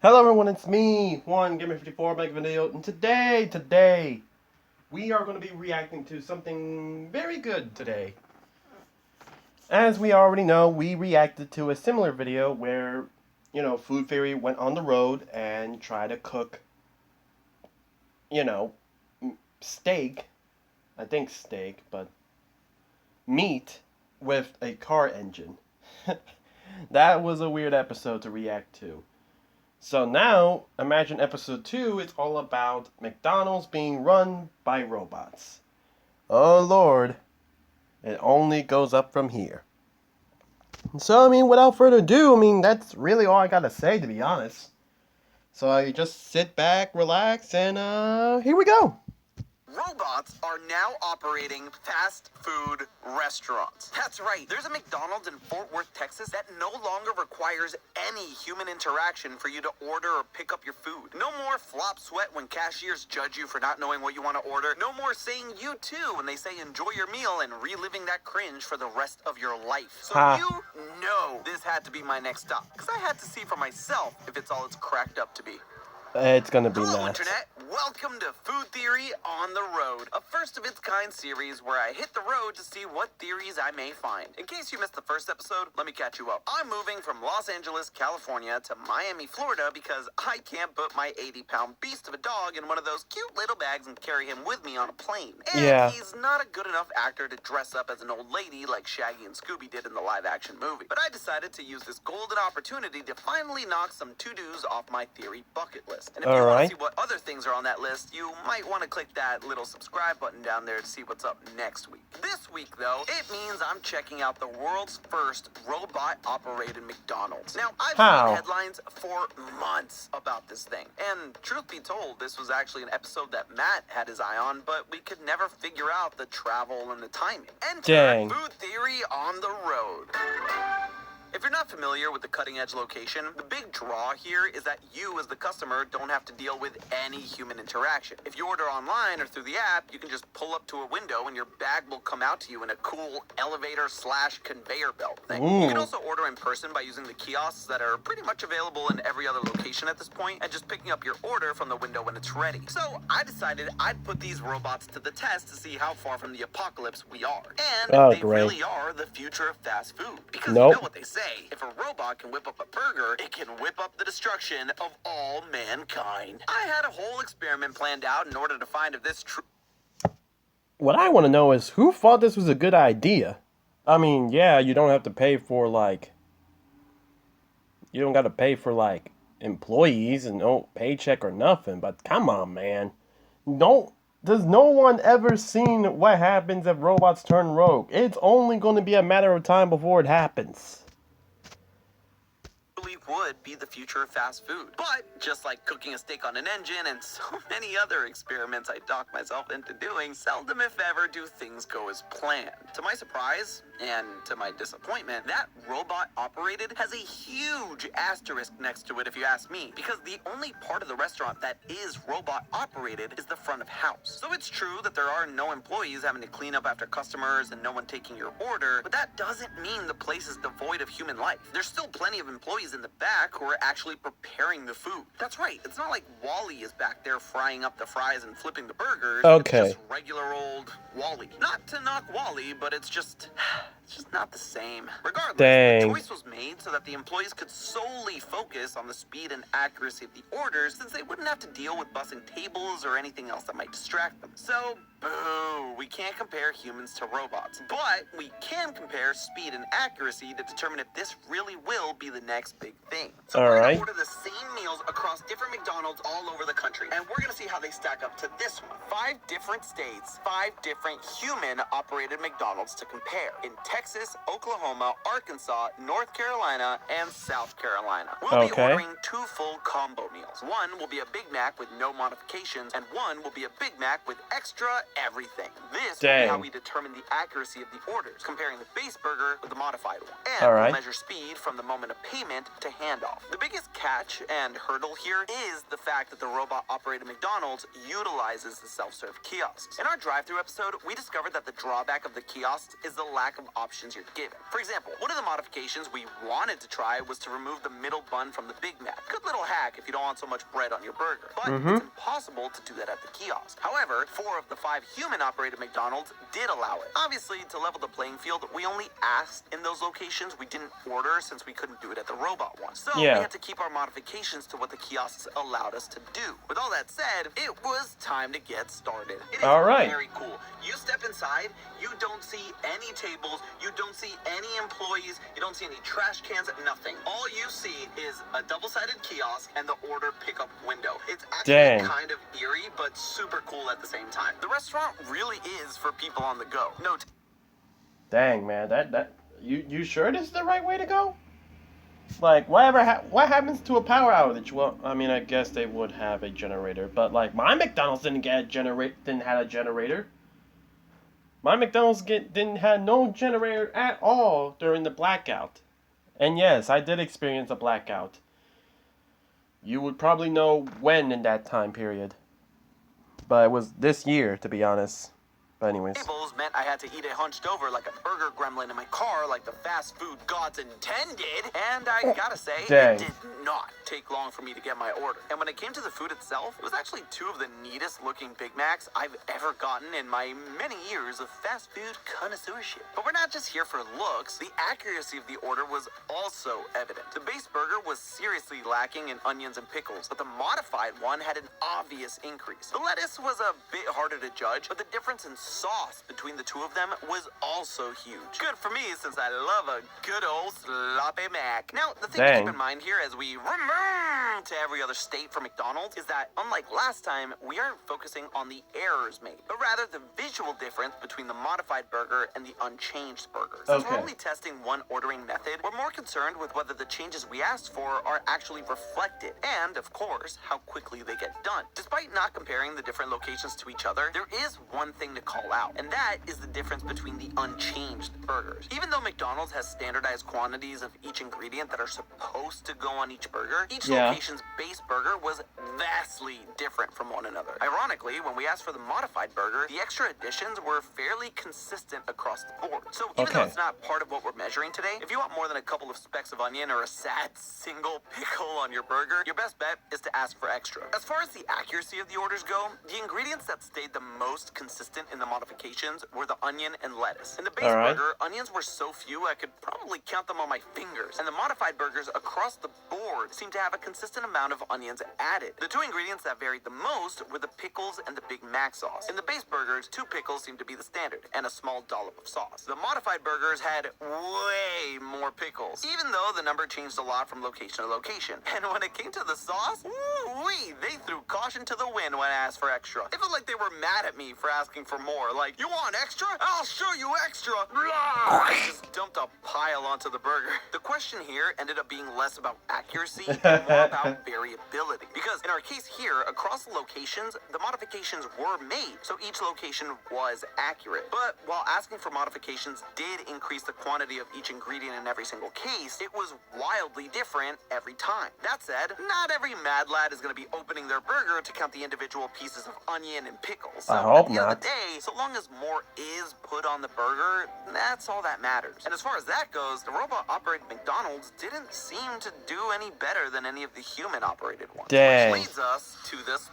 Hello everyone, it's me, Juan Gamer54, making a video, and today, we are going to be reacting to something very good today. As we already know, we reacted to a similar video where, Food Fairy went on the road and tried to cook, steak, I think steak, but meat with a car engine. That was a weird episode to react to. So now, imagine episode 2 is all about McDonald's being run by robots. Oh Lord, it only goes up from here. So, without further ado, that's really all I gotta say, to be honest. So you just sit back, relax, and here we go. Robots are now operating fast food restaurants. That's right. There's a McDonald's in Fort Worth, Texas that no longer requires any human interaction for you to order or pick up your food. No more flop sweat when cashiers judge you for not knowing what you want to order. No more saying you too when they say enjoy your meal and reliving that cringe for the rest of your life. So you know this had to be my next stop because I had to see for myself if it's all it's cracked up to be. It's gonna be Hello, nuts. Internet. Welcome to Food Theory on the Road, a first-of-its-kind series where I hit the road to see what theories I may find. In case you missed the first episode, let me catch you up. I'm moving from Los Angeles, California to Miami, Florida because I can't put my 80-pound beast of a dog in one of those cute little bags and carry him with me on a plane. And he's not a good enough actor to dress up as an old lady like Shaggy and Scooby did in the live-action movie. But I decided to use this golden opportunity to finally knock some to-dos off my theory bucket list. And if you want to see what other things are on that list, you might want to click that little subscribe button down there to see what's up next week. This week, though, it means I'm checking out the world's first robot-operated McDonald's. Now, I've seen headlines for months about this thing. And truth be told, this was actually an episode that Matt had his eye on, but we could never figure out the travel and the timing. Enter Food Theory on the Road. If you're not familiar with the cutting-edge location, the big draw here is that you, as the customer, don't have to deal with any human interaction. If you order online or through the app, you can just pull up to a window and your bag will come out to you in a cool elevator/conveyor belt thing. You can also order in person by using the kiosks that are pretty much available in every other location at this point, and just picking up your order from the window when it's ready. So I decided I'd put these robots to the test to see how far from the apocalypse we are. And they really are the future of fast food. Because you know what they say. If a robot can whip up a burger, it can whip up the destruction of all mankind. I had a whole experiment planned out in order to find if this What I want to know is who thought this was a good idea? Yeah, you don't have to pay for, you don't got to pay for, employees and no paycheck or nothing, but come on, man. Does no one ever seen what happens if robots turn rogue? It's only going to be a matter of time before it happens. Would be the future of fast food. But just like cooking a steak on an engine and so many other experiments I talked myself into doing, seldom if ever do things go as planned. To my surprise, and to my disappointment, that robot operated has a huge asterisk next to it if you ask me, because the only part of the restaurant that is robot operated is the front of house. So it's true that there are no employees having to clean up after customers and no one taking your order, but that doesn't mean the place is devoid of human life. There's still plenty of employees in the back who are actually preparing the food. That's right, it's not like Wally is back there frying up the fries and flipping the burgers. It's just regular old Wally. Not to knock Wally, but it's just not the same. Regardless, the choice was made so that the employees could solely focus on the speed and accuracy of the orders, since they wouldn't have to deal with bussing tables or anything else that might distract them. So, boo, we can't compare humans to robots, but we can compare speed and accuracy to determine if this really will be the next big thing. So we're going to order the same meals across different McDonald's all over the country, and we're going to see how they stack up to this one. 5 different states, 5 different human-operated McDonald's to compare. In Texas, Oklahoma, Arkansas, North Carolina, and South Carolina. We'll be ordering 2 full combo meals. One will be a Big Mac with no modifications, and one will be a Big Mac with extra everything. This will be how we determine the accuracy of the orders, comparing the base burger with the modified one. And we'll measure speed from the moment of payment to handoff. The biggest catch and hurdle here is the fact that the robot-operated McDonald's utilizes the self-serve kiosks. In our drive-thru episode, we discovered that the drawback of the kiosks is the lack of options you're given. For example, one of the modifications we wanted to try was to remove the middle bun from the Big Mac. Good little hack if you don't want so much bread on your burger. But it's impossible to do that at the kiosk. However, 4 of the 5 human-operated McDonald's did allow it. Obviously, to level the playing field, we only asked in those locations. We didn't order since we couldn't do it at the robot one. So we had to keep our modifications to what the kiosks allowed us to do. With all that said, it was time to get started. It is very cool. You step inside, you don't see any tables, you don't see any employees, you don't see any trash cans, nothing. All you see is a double-sided kiosk and the order pickup window. It's actually kind of eerie, but super cool at the same time. The restaurant really is for people on the go. Dang, man, you sure this is the right way to go? Like, what happens to a power outage? Well, I mean, I guess they would have a generator, but like my McDonald's didn't have a generator. My McDonald's didn't have no generator at all during the blackout. And yes, I did experience a blackout. You would probably know when in that time period. But it was this year, to be honest. But anyways. Tables meant I had to eat it hunched over like a burger gremlin in my car like the fast food gods intended. And I gotta say, it did not take long for me to get my order. And when it came to the food itself, it was actually 2 of the neatest looking Big Macs I've ever gotten in my many years of fast food connoisseurship. But we're not just here for looks. The accuracy of the order was also evident. The base burger was seriously lacking in onions and pickles, but the modified one had an obvious increase. The lettuce was a bit harder to judge, but the difference in sauce between the 2 of them was also huge. Good for me, since I love a good old sloppy Mac. Now, the thing to keep in mind here as we return to every other state for McDonald's is that, unlike last time, we aren't focusing on the errors made, but rather the visual difference between the modified burger and the unchanged burger. Since we're only testing one ordering method, we're more concerned with whether the changes we asked for are actually reflected, and, of course, how quickly they get done. Despite not comparing the different locations to each other, there is one thing to call out, and that is the difference between the unchanged burgers. Even though McDonald's has standardized quantities of each ingredient that are supposed to go on each burger, each location's base burger was vastly different from one another. Ironically, when we asked for the modified burger, the extra additions were fairly consistent across the board. So even though it's not part of what we're measuring today, if you want more than a couple of specks of onion or a sad single pickle on your burger, your best bet is to ask for extra. As far as the accuracy of the orders go, the ingredients that stayed the most consistent in the modifications were the onion and lettuce. In the base burger, onions were so few I could probably count them on my fingers, and the modified burgers across the board seemed to have a consistent amount of onions added. The 2 ingredients that varied the most were the pickles and the Big Mac sauce. In the base burgers, 2 pickles seemed to be the standard, and a small dollop of sauce. The modified burgers had way more pickles, even though the number changed a lot from location to location. And when it came to the sauce, they threw caution to the wind when I asked for extra. It felt like they were mad at me for asking for more. Like, you want extra? I'll show you extra. I just dumped a pile onto the burger. The question here ended up being less about accuracy and more about variability. Because in our case here, across the locations, the modifications were made, so each location was accurate. But while asking for modifications did increase the quantity of each ingredient in every single case, it was wildly different every time. That said, not every mad lad is going to be opening their burger to count the individual pieces of onion and pickles. So I hope at the end not. of the day, so long as more is put on the burger, that's all that matters. And as far as that goes, the robot-operated McDonald's didn't seem to do any better than any of the human-operated ones. Dang. Which leads us to this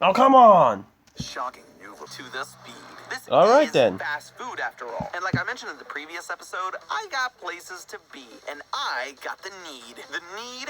Oh, come on! shocking new to the speed. This Alright is then. fast food after all. And like I mentioned in the previous episode, I got places to be, and I got the need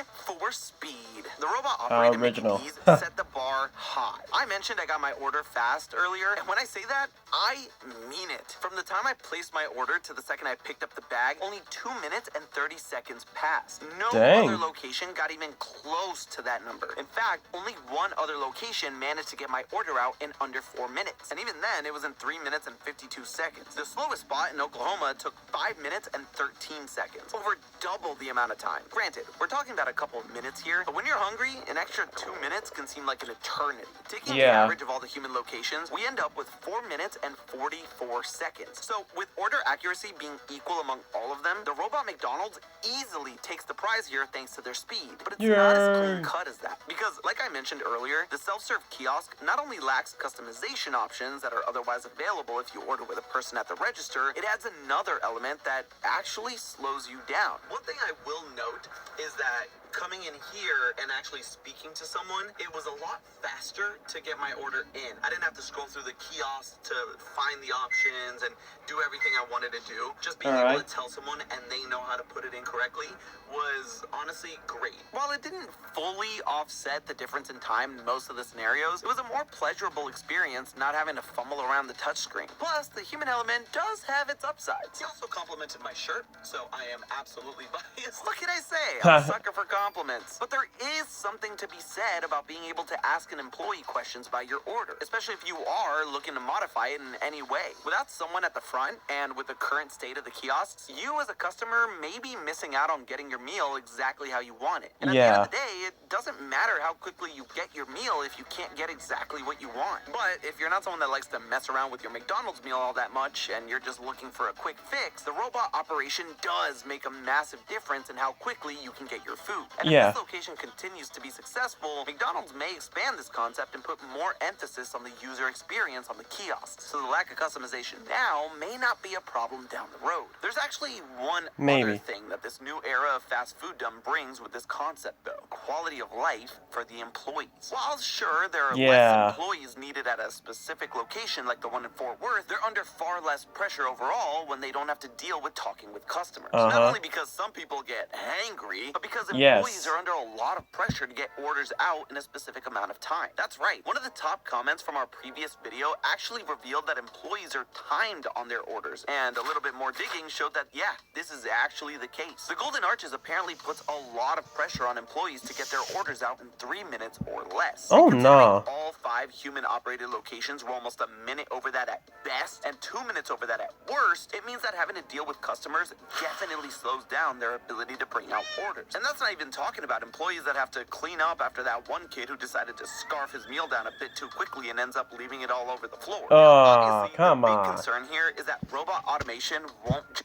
for speed. The robot-operated Original. Mickey D's set the bar high. I mentioned I got my order fast earlier, and when I say that, I mean it. From the time I placed my order to the second I picked up the bag, only 2 minutes and 30 seconds passed. No other location got even close to that number. In fact, only one other location managed to get my order out in under 4 minutes. And even then, it was in 3 minutes and 52 seconds. The slowest spot in Oklahoma took 5 minutes and 13 seconds. Over double the amount of time. Granted, we're talking about a couple of minutes here, but when you're hungry, an extra 2 minutes can seem like an eternity. Taking the Yeah. average of all the human locations, we end up with 4 minutes and 44 seconds. So with order accuracy being equal among all of them, the robot McDonald's easily takes the prize here thanks to their speed. But it's not as clean cut as that. Because like I mentioned earlier, the self-serve kiosk not only lacks customization options that are otherwise available if you order with a person at the register, it adds another element that actually slows you down. One thing I will note is that coming in here and actually speaking to someone, it was a lot faster to get my order in. I didn't have to scroll through the kiosk to find the options and do everything I wanted to do. Just being able to tell someone and they know how to put it in correctly was honestly great. While it didn't fully offset the difference in time in most of the scenarios, it was a more pleasurable experience not having to fumble around the touchscreen. Plus, the human element does have its upsides. He also complimented my shirt, so I am absolutely biased. What can I say? I'm a sucker for compliments. But there is something to be said about being able to ask an employee questions about your order, especially if you are looking to modify it in any way. Without someone at the front and with the current state of the kiosks, you as a customer may be missing out on getting your meal exactly how you want it. And at the end of the day, it doesn't matter how quickly you get your meal if you can't get exactly what you want. But if you're not someone that likes to mess around with your McDonald's meal all that much and you're just looking for a quick fix, the robot operation does make a massive difference in how quickly you can get your food. And if this location continues to be successful, McDonald's may expand this concept and put more emphasis on the user experience on the kiosks. So the lack of customization now may not be a problem down the road. There's actually one other thing that this new era of fast fooddom brings with this concept though. Quality of life for the employees. While sure there are less employees needed at a specific location like the one in Fort Worth, they're under far less pressure overall when they don't have to deal with talking with customers. Not only because some people get hangry, but because employees are under a lot of pressure to get orders out in a specific amount of time. That's right. One of the top comments from our previous video actually revealed that employees are timed on their orders, and a little bit more digging showed that, yeah, this is actually the case. The Golden Arches apparently puts a lot of pressure on employees to get their orders out in 3 minutes or less. Oh no. All 5 human-operated locations were almost a minute over that at best, and 2 minutes over that at worst. It means that having to deal with customers definitely slows down their ability to bring out orders. And that's not even talking about employees that have to clean up after that one kid who decided to scarf his meal down a bit too quickly and ends up leaving it all over the floor. Obviously, the big concern here is that robot automation won't...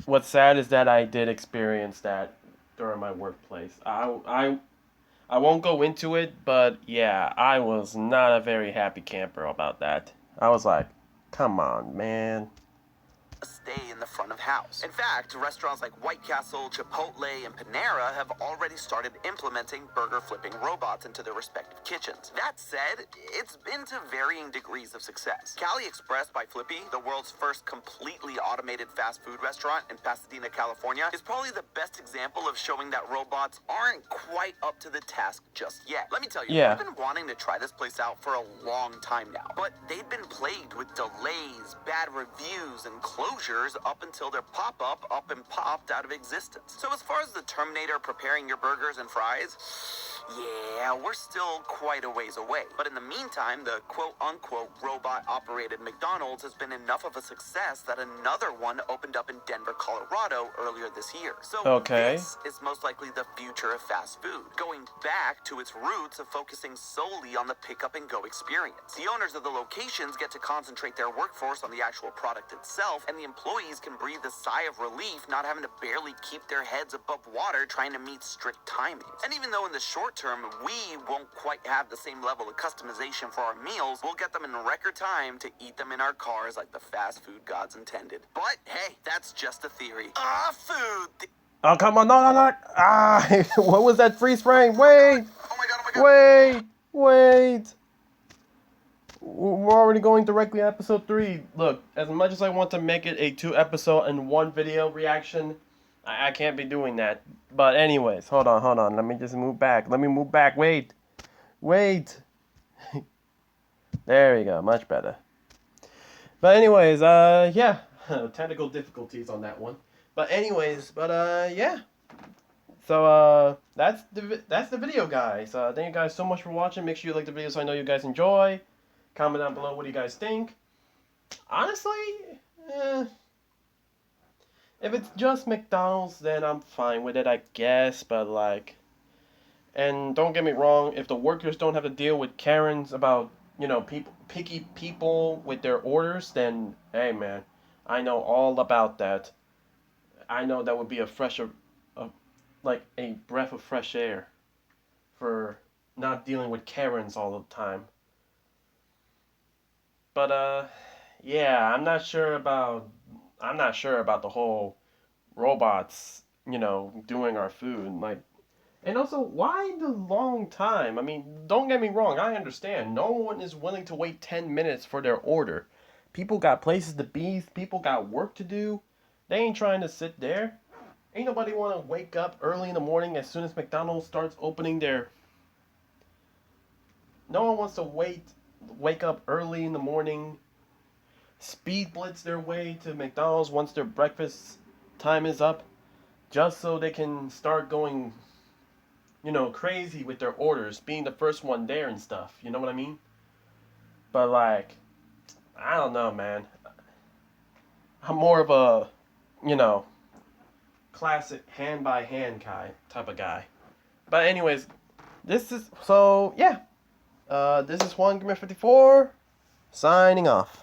What's sad is that I did experience that during my workplace. I won't go into it, but yeah, I was not a very happy camper about that. I was like, come on, man. Stay in the front of house. In fact, restaurants like White Castle, Chipotle, and Panera have already started implementing burger flipping robots into their respective kitchens. That said, it's been to varying degrees of success. Cali Express by Flippy, the world's first completely automated fast food restaurant in Pasadena, California, is probably the best example of showing that robots aren't quite up to the task just yet. Let me tell you, I've been wanting to try this place out for a long time now, but they've been plagued with delays, bad reviews, and closures up until their pop-up up and popped out of existence. So as far as the Terminator preparing your burgers and fries, yeah, we're still quite a ways away. But in the meantime, the quote-unquote robot-operated McDonald's has been enough of a success that another one opened up in Denver, Colorado earlier this year. So this is most likely the future of fast food, going back to its roots of focusing solely on the pick-up-and-go experience. The owners of the locations get to concentrate their workforce on the actual product itself, and the employees can breathe a sigh of relief not having to barely keep their heads above water trying to meet strict timings. And even though in the short term we won't quite have the same level of customization for our meals, we'll get them in record time to eat them in our cars like the fast food gods intended. But hey, that's just a theory. Food! Oh, come on, no. What was that freeze frame? Wait! Oh my god. Wait! We're already going directly to episode 3. Look, as much as I want to make it a 2-episode and 1 video reaction, I can't be doing that. But anyways, hold on. Let me just move back. Wait. There we go. Much better. But anyways, yeah. Technical difficulties on that one. Yeah. So, that's the video, guys. Thank you guys so much for watching. Make sure you like the video so I know you guys enjoy. Comment down below what do you guys think. Honestly, if it's just McDonald's, then I'm fine with it, I guess. But like, And don't get me wrong, if the workers don't have to deal with Karens about, people, picky people with their orders, then hey man, I know all about that. I know that would be a like a breath of fresh air for not dealing with Karens all the time. But yeah, I'm not sure about the whole robots, doing our food. Like, and also, why the long time? I mean, don't get me wrong, I understand. No one is willing to wait 10 minutes for their order. People got places to be, people got work to do. They ain't trying to sit there. Ain't nobody want to wake up early in the morning as soon as McDonald's starts opening their. No one wants to wake up early in the morning, speed blitz their way to McDonald's once their breakfast time is up, just so they can start going, crazy with their orders, being the first one there and stuff. You know what I mean? But like, I don't know, man. I'm more of a, you know, classic hand by hand guy type of guy. But anyways, this is so yeah. This is Juan Gamer 54 signing off.